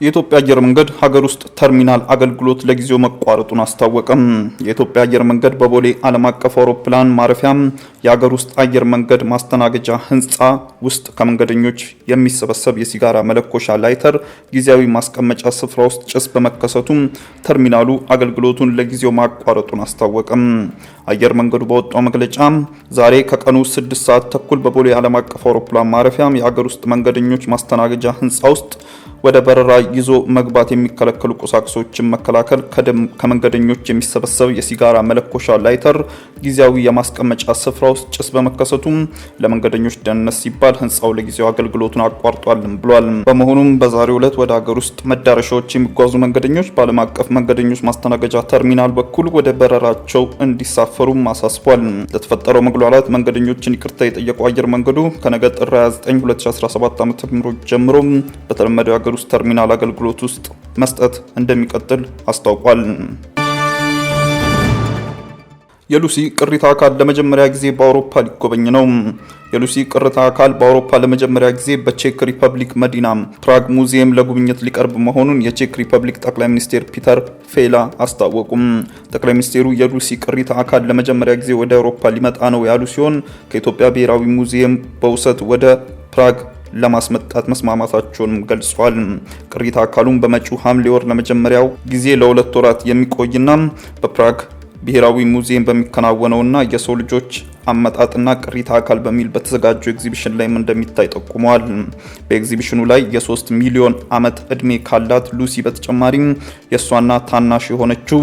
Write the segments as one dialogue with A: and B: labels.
A: የኢትዮጵያ አየር መንገድ ሀገር ውስጥ ተርሚናል አገልግሎት ለጊዜው መቋረጡን አስታወቀም። የኢትዮጵያ አየር መንገድ በቦሌ ዓለም አቀፍ አውሮፕላን ማረፊያ የሀገር ውስጥ አየር መንገድ ማስተናገጃ ህንፃ ውስጥ ከመንገደኞች የሚሰበሰብ የሲጋራ መለኮሻ ላይተር ጊዜያዊ ማስቀመጫ ስፍራ ውስጥ ጭስ በመከሰቱ ተርሚናሉ አገልግሎቱን ለጊዜው ማቋረጡን አስታወቀም። አየር መንገዱ በወጣው መግለጫ ዛሬ ከቀኑ 6 ሰዓት ተኩል በቦሌ ዓለም አቀፍ አውሮፕላን ማረፊያ የሀገር ውስጥ መንገደኞች ማስተናገጃ ህንፃ ውስጥ ወደ በረራ ይዞ መግባት የሚከለከሉ ቁሳቁሶችን መከላከል ከመንገደኞች የሚሰበሰብ የሲጋራ መለኮሻ ላይተር ጊዜያዊ የማስቀመጫ ስፍራ ውስጥ ጭስ በመከሰቱ ለመንገደኞች ደህንነት ሲባል ህንፃው ለጊዜው አገልግሎቱን አቋርጧል ብሏል። በመሆኑም በዛሬው ዕለት ወደ ሀገር ውስጥ መዳረሻዎች የሚጓዙ መንገደኞች በዓለም አቀፍ መንገደኞች ማስተናገጃ ተርሚናል በኩል ወደ በረራቸው እንዲሳፈሩ አሳስቧል። ለተፈጠረው መጉላላት መንገደኞችን ይቅርታ የጠየቀው አየር መንገዱ ከነገ ጥር 29 2017 ዓ.ም ጀምሮ በተለመደው የሀገር ውስጥ ተርሚናል አገልግሎት ውስጥ መስጠት እንደሚቀጥል አስታውቋል። የሉሲ ቅሪታ አካል ለመጀመሪያ ጊዜ በአውሮፓ ሊጎበኝ ነው። የሉሲ ቅሪታ አካል በአውሮፓ ለመጀመሪያ ጊዜ በቼክ ሪፐብሊክ መዲና ፕራግ ሙዚየም ለጉብኝት ሊቀርብ መሆኑን የቼክ ሪፐብሊክ ጠቅላይ ሚኒስትር ፒተር ፌላ አስታወቁም። ጠቅላይ ሚኒስትሩ የሉሲ ቅሪታ አካል ለመጀመሪያ ጊዜ ወደ አውሮፓ ሊመጣ ነው ያሉ ሲሆን ከኢትዮጵያ ብሔራዊ ሙዚየም በውሰት ወደ ፕራግ ለማስመጣት መስማማታቸውን ገልጿል። ቅሪታ አካሉን በመጪው ሐምሌ ወር ለመጀመሪያው ጊዜ ለ2 ወራት የሚቆይና በፕራግ ብሔራዊ ሙዚየም በሚከናወነውና የሰው ልጆች አመጣጥና ቅሪታ አካል በሚል በተዘጋጀው ኤግዚቢሽን ላይም እንደሚታይ ጠቁመዋል። በኤግዚቢሽኑ ላይ የ3 ሚሊዮን ዓመት ዕድሜ ካላት ሉሲ በተጨማሪም የእሷና ታናሽ የሆነችው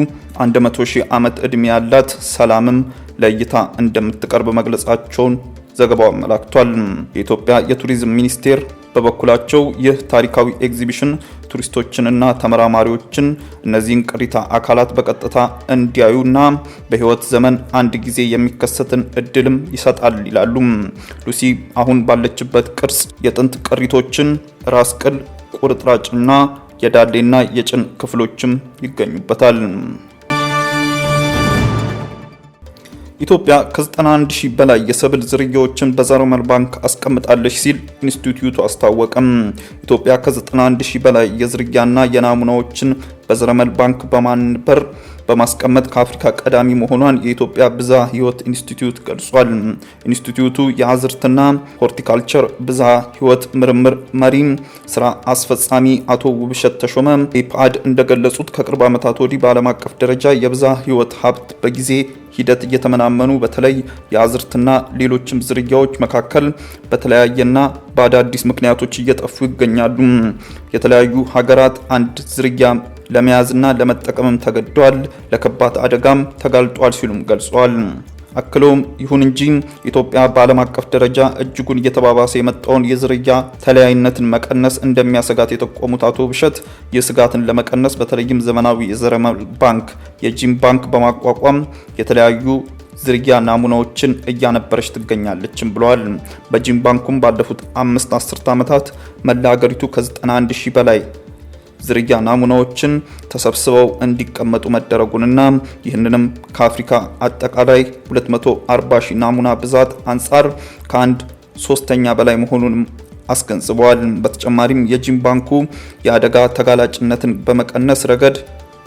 A: 100 ሺህ ዓመት ዕድሜ ያላት ሰላምም ለእይታ እንደምትቀርብ መግለጻቸውን ዘገባው አመላክቷል። የኢትዮጵያ የቱሪዝም ሚኒስቴር በበኩላቸው ይህ ታሪካዊ ኤግዚቢሽን ቱሪስቶችንና ተመራማሪዎችን እነዚህን ቅሪታ አካላት በቀጥታ እንዲያዩና በህይወት ዘመን አንድ ጊዜ የሚከሰትን እድልም ይሰጣል ይላሉ። ሉሲ አሁን ባለችበት ቅርጽ የጥንት ቅሪቶችን፣ ራስ ቅል፣ ቁርጥራጭና የዳሌና የጭን ክፍሎችም ይገኙበታል። ኢትዮጵያ ከ91 ሺህ በላይ የሰብል ዝርያዎችን በዘረመል ባንክ አስቀምጣለች ሲል ኢንስቲትዩቱ አስታወቀም። ኢትዮጵያ ከ91 ሺህ በላይ የዝርያና የናሙናዎችን በዘረመል ባንክ በማንበር በማስቀመጥ ከአፍሪካ ቀዳሚ መሆኗን የኢትዮጵያ ብዝሃ ህይወት ኢንስቲትዩት ገልጿል። ኢንስቲትዩቱ የአዝርትና ሆርቲካልቸር ብዝሃ ህይወት ምርምር መሪ ስራ አስፈጻሚ አቶ ውብሸት ተሾመ ኢፓድ እንደገለጹት ከቅርብ ዓመታት ወዲህ በዓለም አቀፍ ደረጃ የብዝሃ ህይወት ሀብት በጊዜ ሂደት እየተመናመኑ በተለይ የአዝርትና ሌሎችም ዝርያዎች መካከል በተለያየና በአዳዲስ ምክንያቶች እየጠፉ ይገኛሉ። የተለያዩ ሀገራት አንድ ዝርያ ለመያዝና ለመጠቀምም ተገደዋል፣ ለከባድ አደጋም ተጋልጧል ሲሉም ገልጸዋል። አክለውም ይሁን እንጂ ኢትዮጵያ በዓለም አቀፍ ደረጃ እጅጉን እየተባባሰ የመጣውን የዝርያ ተለያይነትን መቀነስ እንደሚያሰጋት የጠቆሙት አቶ ብሸት ይህ ስጋትን ለመቀነስ በተለይም ዘመናዊ የዘረመል ባንክ የጂን ባንክ በማቋቋም የተለያዩ ዝርያ ናሙናዎችን እያነበረች ትገኛለችም ብለዋል። በጂን ባንኩም ባለፉት 5 አስርት ዓመታት መላ ሀገሪቱ ከ91 ሺህ በላይ ዝርያ ናሙናዎችን ተሰብስበው እንዲቀመጡ መደረጉንና ይህንንም ከአፍሪካ አጠቃላይ 240 ሺህ ናሙና ብዛት አንጻር ከ1/3 በላይ መሆኑንም አስገንዝበዋል። በተጨማሪም የጂን ባንኩ የአደጋ ተጋላጭነትን በመቀነስ ረገድ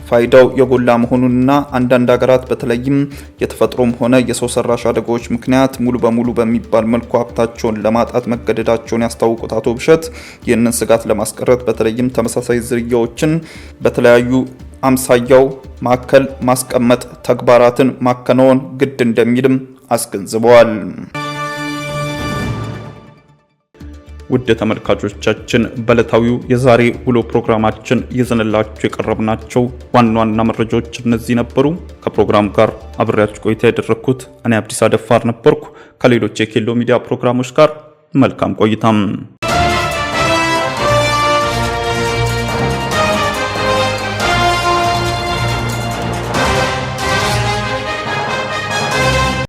A: ፋይዳው የጎላ መሆኑንና አንዳንድ ሀገራት በተለይም የተፈጥሮም ሆነ የሰው ሰራሽ አደጋዎች ምክንያት ሙሉ በሙሉ በሚባል መልኩ ሀብታቸውን ለማጣት መገደዳቸውን ያስታወቁት አቶ ብሸት ይህንን ስጋት ለማስቀረት በተለይም ተመሳሳይ ዝርያዎችን በተለያዩ አምሳያው ማዕከል ማስቀመጥ ተግባራትን ማከናወን ግድ እንደሚልም አስገንዝበዋል። ውድ ተመልካቾቻችን በዕለታዊው የዛሬ ውሎ ፕሮግራማችን ይዘንላችሁ የቀረብናቸው ዋና ዋና መረጃዎች እነዚህ ነበሩ። ከፕሮግራም ጋር አብሬያችሁ ቆይታ ያደረኩት እኔ አብዲስ አደፋር ነበርኩ። ከሌሎች የኬሎ ሚዲያ ፕሮግራሞች ጋር መልካም ቆይታም